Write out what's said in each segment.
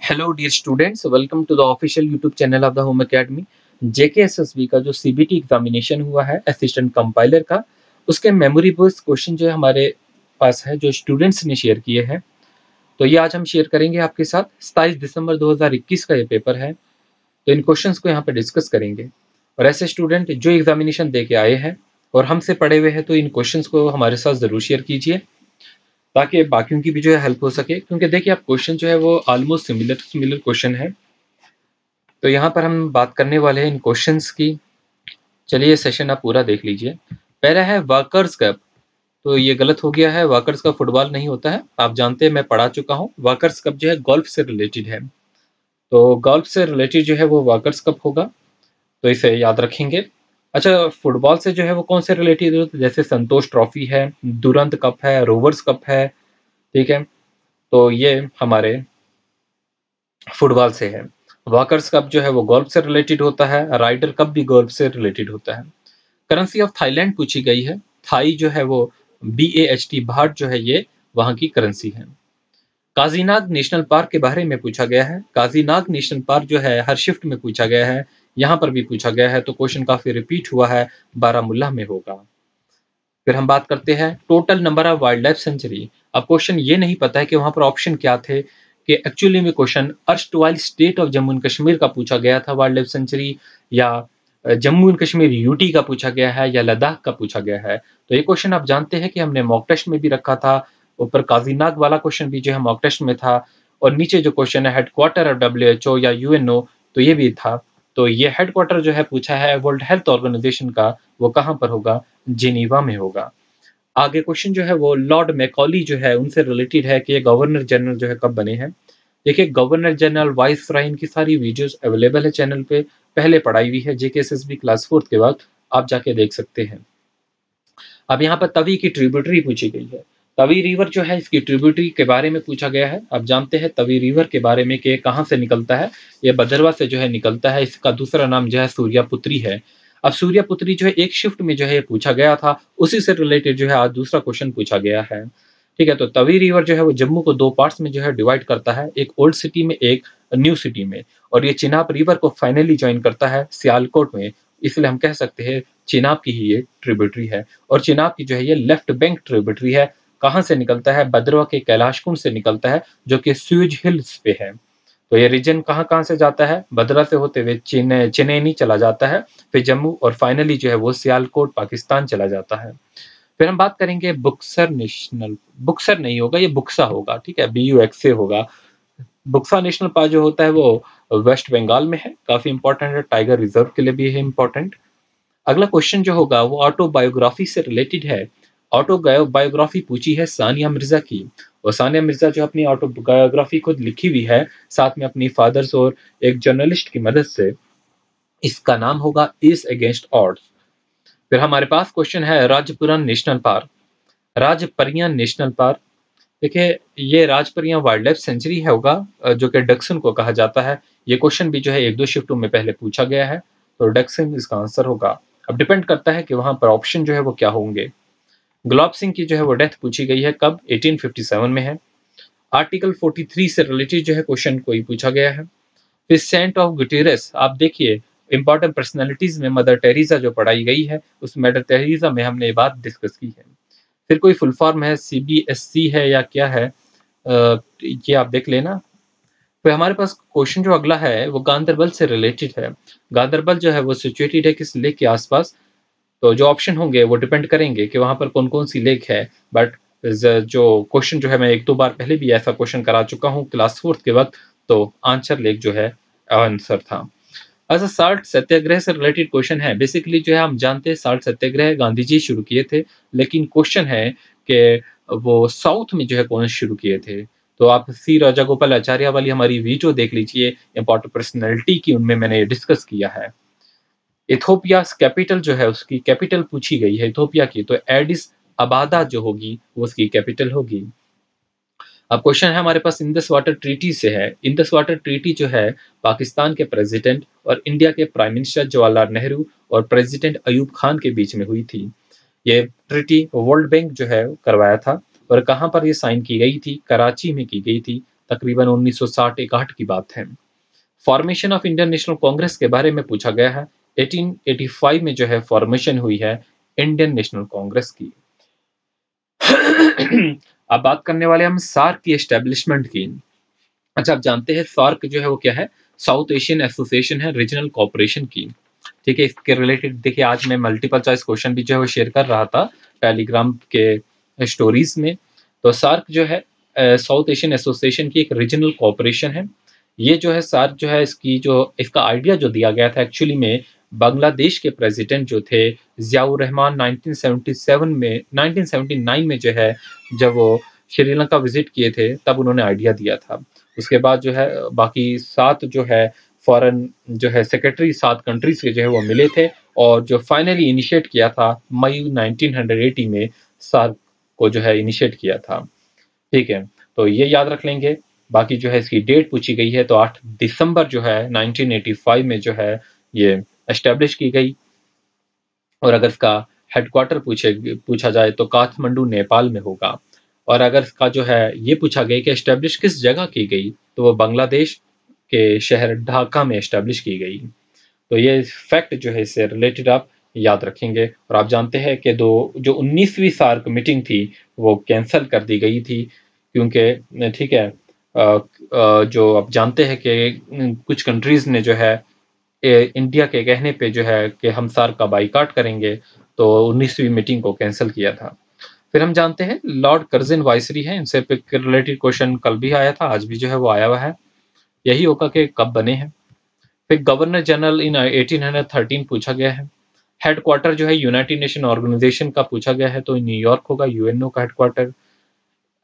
Hello dear students, welcome to the official YouTube channel of the home academy. JKSSB का जो CBT examination हुआ है assistant compiler का, उसके मेमोरी बेस्ड क्वेश्चन जो है हमारे पास है, जो स्टूडेंट्स ने शेयर किए हैं। तो ये आज हम शेयर करेंगे आपके साथ। 27 दिसंबर 2021 का ये पेपर है, तो इन क्वेश्चंस को यहाँ पे डिस्कस करेंगे। और ऐसे स्टूडेंट जो एग्जामिनेशन दे के आए हैं और हमसे पढ़े हुए हैं, तो इन क्वेश्चंस को हमारे साथ जरूर शेयर कीजिए ताकि बाकियों की भी जो है हेल्प हो सके। क्योंकि देखिए, आप क्वेश्चन जो है वो ऑलमोस्ट सिमिलर सिमिलर क्वेश्चन है। तो यहाँ पर हम बात करने वाले हैं इन क्वेश्चंस की। चलिए, ये सेशन आप पूरा देख लीजिए। पहला है वर्कर्स कप। तो ये गलत हो गया है, वर्कर्स कप फुटबॉल नहीं होता है, आप जानते हैं, मैं पढ़ा चुका हूँ। वर्कर्स कप जो है गोल्फ से रिलेटेड है, तो गोल्फ से रिलेटेड जो है वो वर्कर्स कप होगा, तो इसे याद रखेंगे। अच्छा, फुटबॉल से जो है वो कौन से रिलेटेड होता है, जैसे संतोष ट्रॉफी है, दुरंत कप है, रोवर्स कप है, ठीक है। तो ये हमारे फुटबॉल से है। वॉकर्स कप जो है वो गोल्फ से रिलेटेड होता है, राइडर कप भी गोल्फ से रिलेटेड होता है। करेंसी ऑफ थाईलैंड पूछी गई है। थाई जो है वो BAHT, भाट जो है ये वहां की करेंसी है। काजीनाग नेशनल पार्क के बारे में पूछा गया है। काजीनाग नेशनल पार्क जो है हर शिफ्ट में पूछा गया है, यहाँ पर भी पूछा गया है, तो क्वेश्चन काफी रिपीट हुआ है, बारामुल्ला में होगा। फिर हम बात करते हैं total number of wild life sanctuary. अब क्वेश्चन ये नहीं पता है कि वहां पर ऑप्शन क्या थे, कि एक्चुअली में question erstwhile state of Jammu and Kashmir का पूछा गया था वाइल्ड लाइफ सेंचुरी, या जम्मू एंड कश्मीर यूटी का पूछा गया है, या लद्दाख का पूछा गया है। तो ये क्वेश्चन आप जानते हैं कि हमने मॉक टेस्ट में भी रखा था। ऊपर काजीनाग वाला क्वेश्चन भी जो है मॉक टेस्ट में था, और नीचे जो क्वेश्चन है हेडक्वार्टर ऑफ WHO या UNO, तो ये भी था। तो ये हेडक्वार्टर जो है पूछा है वर्ल्ड हेल्थ ऑर्गेनाइजेशन का, वो कहाँ पर होगा? जिनीवा में होगा। आगे क्वेश्चन जो है वो लॉर्ड मैकॉली जो है उनसे रिलेटेड है, कि ये गवर्नर जनरल जो है कब बने हैं। देखिए, गवर्नर जनरल, वाइस रॉय, इनकी सारी वीडियोस अवेलेबल है चैनल पे, पहले पढ़ाई हुई है जेकेएसएसबी क्लास 4 के बाद, आप जाके देख सकते हैं। अब यहाँ पर तवी की ट्रिब्यूटरी पूछी गई है। तवी रिवर जो है इसकी ट्रिब्यूटरी के बारे में पूछा गया है। आप जानते हैं तवी रिवर के बारे में कि कहाँ से निकलता है, ये भद्रवा से जो है निकलता है। इसका दूसरा नाम जो है सूर्यापुत्री है। अब सूर्यापुत्री जो है एक शिफ्ट में जो है पूछा गया था, उसी से रिलेटेड जो है आज दूसरा क्वेश्चन पूछा गया है, ठीक है। तो तवी रिवर जो है वो जम्मू को दो पार्ट्स में जो है डिवाइड करता है, एक ओल्ड सिटी में, एक न्यू सिटी में। और ये चिनाब रिवर को फाइनली ज्वाइन करता है सियालकोट में, इसलिए हम कह सकते हैं चिनाब की ही ये ट्रिब्यूटरी है। और चिनाब की जो है ये लेफ्ट बैंक ट्रिब्यूटरी है। कहाँ से निकलता है? भद्रवा के कैलाश कुंड से निकलता है, जो कि स्यूज हिल्स पे है। तो ये रीजन कहाँ कहाँ से जाता है? भद्रा से होते हुए चिनैनी चला जाता है, फिर जम्मू, और फाइनली जो है वो सियालकोट पाकिस्तान चला जाता है। फिर हम बात करेंगे बुक्सर नेशनल, बुक्सर नहीं होगा, ये बुक्सा होगा, ठीक है, BUXA होगा। बुक्सा नेशनल पार्क जो होता है वो वेस्ट बंगाल में है, काफी इंपॉर्टेंट है, टाइगर रिजर्व के लिए भी है इंपॉर्टेंट। अगला क्वेश्चन जो होगा वो ऑटोबायोग्राफी से रिलेटेड है। ऑटोबायोग्राफी पूछी है सानिया मिर्जा की, और सानिया मिर्जा जो अपनी ऑटोबायोग्राफी खुद लिखी हुई है, साथ में अपनी फादर्स और एक जर्नलिस्ट की मदद से। इसका नाम होगा इज अगेंस्ट ऑड्स। फिर हमारे पास क्वेश्चन है Rajpura national park, Rajpariya national park. देखिए, ये राजपरिया वाइल्ड लाइफ सेंचुरी है होगा, जो कि डक्सन को कहा जाता है। ये क्वेश्चन भी जो है एक दो शिफ्टों में पहले पूछा गया है, तो डक्सन इसका आंसर होगा। अब डिपेंड करता है कि वहां पर ऑप्शन जो है वो क्या होंगे। गुलाब सिंह की जो है वो डेथ पूछी गई है कब? 1857 में है। आर्टिकल 43 से रिलेटेड जो है क्वेश्चन कोई पूछा गया है। फिर सेंट ऑफ गुटेरस, आप देखिए, इंपॉर्टेंट पर्सनैलिटीज में मदर टेरेसा जो पढ़ाई गई है, उस मदर टेरेसा में हमने ये बात डिस्कस की है। फिर कोई फुल फॉर्म है, CBSC है या क्या है, ये आप देख लेना। फिर हमारे पास क्वेश्चन जो अगला है वो गांधरबल से रिलेटेड है। गांधरबल जो है वो सिचुएटेड है किस लेक के आसपास? तो जो ऑप्शन होंगे वो डिपेंड करेंगे कि वहां पर कौन कौन सी लेक है। बट जो क्वेश्चन जो है, मैं एक दो बार पहले भी ऐसा क्वेश्चन करा चुका हूँ क्लास 4 के वक्त, तो आंसर लेक जो है आंसर था। अच्छा, साल्ट सत्याग्रह से रिलेटेड क्वेश्चन है। बेसिकली जो है हम जानते हैं साल्ट सत्याग्रह गांधी जी शुरू किए थे, लेकिन क्वेश्चन है कि वो साउथ में जो है कौन शुरू किए थे। तो आप सी राजागोपाल आचार्य वाली हमारी वीडियो देख लीजिए, इंपॉर्टेंट पर्सनैलिटी की, उनमें मैंने डिस्कस किया है। इथोपिया कैपिटल जो है, उसकी कैपिटल पूछी गई है इथोपिया की, तो एडिस अबादा जो होगी वो उसकी कैपिटल होगी। अब क्वेश्चन है हमारे पास इंडस वाटर ट्रीटी से है। इंडस वाटर ट्रीटी जो है पाकिस्तान के प्रेसिडेंट और इंडिया के प्राइम मिनिस्टर जवाहरलाल नेहरू और प्रेसिडेंट अयूब खान के बीच में हुई थी। ये ट्रीटी वर्ल्ड बैंक जो है करवाया था। और कहाँ पर ये साइन की गई थी? कराची में की गई थी, तकरीबन 1960-61 की बात है। Formation of Indian national Congress के बारे में पूछा गया है। 1885 में जो है फॉर्मेशन हुई है इंडियन नेशनल कांग्रेस की। अब बात करने वाले हम सार्क की एस्टेब्लिशमेंट की। अच्छा, आप जानते हैं सार्क जो है वो क्या है? साउथ एशियन एसोसिएशन है रीजनल कोऑपरेशन की। ठीक है, इसके रिलेटेड देखिए आज मैं मल्टीपल चॉइस क्वेश्चन भी जो है वो शेयर कर रहा था टेलीग्राम के स्टोरीज में। तो सार्क जो है साउथ एशियन एसोसिएशन की एक रीजनल कोऑपरेशन है। ये जो है सार्क जो है इसका आइडिया जो दिया गया था एक्चुअली में बांग्लादेश के प्रेसिडेंट जो थे जियाउर रहमान 1979 में जो है जब वो श्रीलंका विजिट किए थे तब उन्होंने आइडिया दिया था। उसके बाद जो है बाकी 7 जो है फॉरेन जो है सेक्रेटरी 7 कंट्रीज के जो है वो मिले थे और जो फाइनली इनिशिएट किया था मई 1980 में सार्क को जो है इनिशिएट किया था। ठीक है, तो ये याद रख लेंगे। बाकी जो है इसकी डेट पूछी गई है तो 8 दिसंबर जो है 1985 में जो है ये एस्टेब्लिश की गई। और अगर इसका हेडक्वार्टर पूछा जाए तो काठमांडू नेपाल में होगा। और अगर इसका जो है ये पूछा गया कि एस्टेब्लिश किस जगह की गई तो वो बांग्लादेश के शहर ढाका में एस्टेब्लिश की गई। तो ये फैक्ट जो है इससे रिलेटेड आप याद रखेंगे। और आप जानते हैं कि जो 19वीं सार्क मीटिंग थी वो कैंसिल कर दी गई थी क्योंकि ठीक है जो आप जानते हैं कि कुछ कंट्रीज ने जो है इंडिया के कहने पे जो है कि हम सार्क का बाइकाट करेंगे तो 19वीं मीटिंग को कैंसिल किया था। फिर हम जानते हैं लॉर्ड कर्जन वाइसरी हैं, इनसे रिलेटेड क्वेश्चन कल भी आया था, आज भी जो है वो आया हुआ है। यही होगा कि कब बने हैं। फिर गवर्नर जनरल इन 1813 पूछा गया है। हेडक्वार्टर जो है यूनाइटेड नेशन ऑर्गेनाइजेशन का पूछा गया है तो न्यूयॉर्क होगा यूएनओ का हेडक्वार्टर।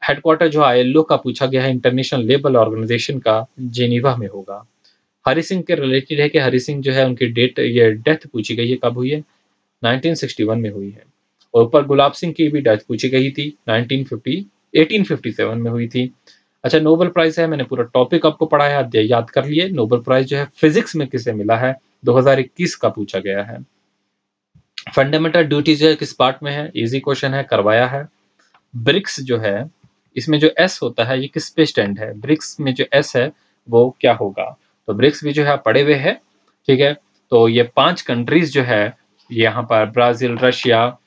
हेडक्वार्टर जो आईएलओ का पूछा गया है इंटरनेशनल लेबर ऑर्गेनाइजेशन का जेनीवा में होगा। हरि सिंह के रिलेटेड है कि हरि सिंह जो है उनकी डेथ पूछी गई है, कब हुई है? 1961 में हुई है। और ऊपर गुलाब सिंह की भी डेथ पूछी गई थी 1857 में हुई थी। अच्छा, नोबेल प्राइज है, मैंने पूरा टॉपिक आपको पढ़ाया, याद कर लिए। नोबेल प्राइज जो है फिजिक्स में किसे मिला है? 2021 का पूछा गया है। फंडामेंटल ड्यूटी जो है किस पार्ट में है? इजी क्वेश्चन है, करवाया है। ब्रिक्स जो है इसमें जो एस होता है ये किस पे स्टैंड है? ब्रिक्स में जो एस है वो क्या होगा? तो ब्रिक्स भी जो है पढ़े हुए हैं। ठीक है, तो ये 5 कंट्रीज जो है यहाँ पर ब्राजील, रशिया,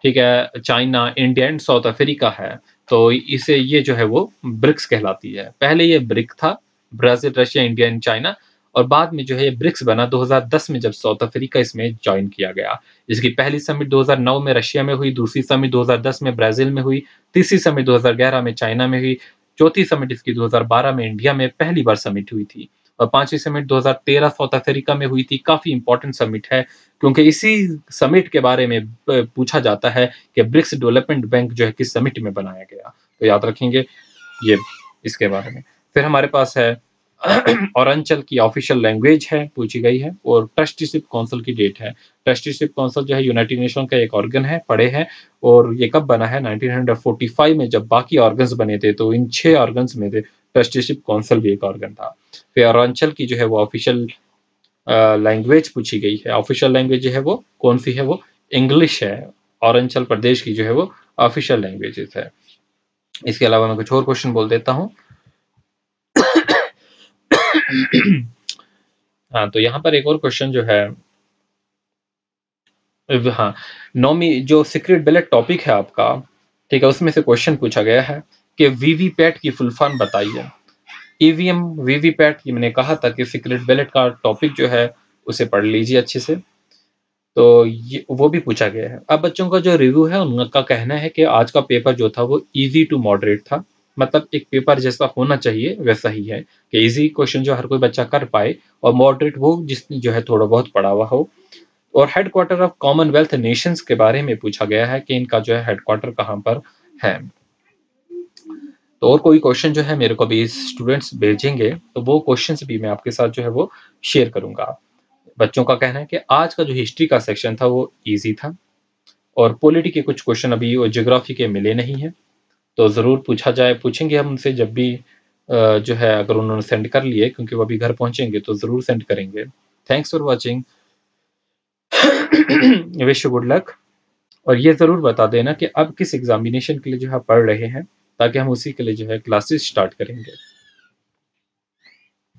ठीक है, China, India and south Africa है। तो इसे ये जो है वो ब्रिक्स कहलाती है। पहले ये ब्रिक था, Brazil, Russia, India and China, और बाद में जो है ये ब्रिक्स बना 2010 में जब साउथ अफ्रीका इसमें ज्वाइन किया गया। इसकी पहली समिट 2009 में रशिया में हुई, दूसरी समिट 2010 में ब्राजील में हुई, तीसरी समिट 2011 में चाइना में हुई, चौथी समिट इसकी 2012 में इंडिया में पहली बार समिट हुई थी, और पांचवी समिट 2013 साउथ अफ्रीका में हुई थी। काफी इंपॉर्टेंट समिट है क्योंकि इसी समिट के बारे में पूछा जाता है कि ब्रिक्स डेवलपमेंट बैंक जो है किस समिट में बनाया गया। तो याद रखेंगे ये इसके बारे में। फिर हमारे पास है औरंचल की ऑफिशियल लैंग्वेज है, पूछी गई है, और ट्रस्टीशिप काउंसिल की डेट है। ट्रस्टीशिप काउंसिल जो है यूनाइटेड नेशन का एक ऑर्गन है, पढ़े हैं, और ये कब बना है? 1945 में जब बाकी ऑर्गन्स बने थे तो इन 6 ऑर्गन्स में थे ट्रस्टीशिप काउंसिल भी एक ऑर्गन था। फिर औरंचल की जो है वो ऑफिशियल लैंग्वेज पूछी गई है। ऑफिशियल लैंग्वेज जो है वो कौन सी है? वो इंग्लिश है। औरंचल प्रदेश की जो है वो ऑफिशियल लैंग्वेजेस है। इसके अलावा मैं कुछ और क्वेश्चन बोल देता हूँ। हाँ, तो यहाँ पर एक और क्वेश्चन जो है, हाँ, नॉमी जो सीक्रेट बैलेट टॉपिक है आपका, ठीक है, उसमें से क्वेश्चन पूछा गया है कि वीवीपैट की फुल फॉर्म बताइए। ईवीएम, वीवीपैट, ये मैंने कहा था कि सीक्रेट बैलेट का टॉपिक जो है उसे पढ़ लीजिए अच्छे से। तो ये वो भी पूछा गया है। अब बच्चों का जो रिव्यू है उनका कहना है कि आज का पेपर जो था वो इजी टू मॉडरेट था, मतलब एक पेपर जैसा होना चाहिए वैसा ही है कि इजी क्वेश्चन जो हर कोई बच्चा कर पाए, और मॉडरेट वो जिसने जो है थोड़ा बहुत पढ़ा हुआ हो। और हेडक्वार्टर ऑफ कॉमनवेल्थ नेशंस के बारे में पूछा गया है कि इनका जो है हेडक्वार्टर कहाँ पर है। तो और कोई क्वेश्चन जो है मेरे को भी स्टूडेंट्स भेजेंगे तो वो क्वेश्चंस भी मैं आपके साथ जो है वो शेयर करूंगा। बच्चों का कहना है कि आज का जो हिस्ट्री का सेक्शन था वो इजी था, और पॉलिटी के कुछ क्वेश्चन अभी वो ज्योग्राफी के मिले नहीं है, तो ज़रूर पूछेंगे हम उनसे जब भी जो है, अगर उन्होंने सेंड कर लिए, क्योंकि वो अभी घर पहुंचेंगे तो ज़रूर सेंड करेंगे। Thanks for watching, wish you good luck. और ये ज़रूर बता देना कि अब किस एग्जामिनेशन के लिए जो है पढ़ रहे हैं, ताकि हम उसी के लिए जो है क्लासेस स्टार्ट करेंगे।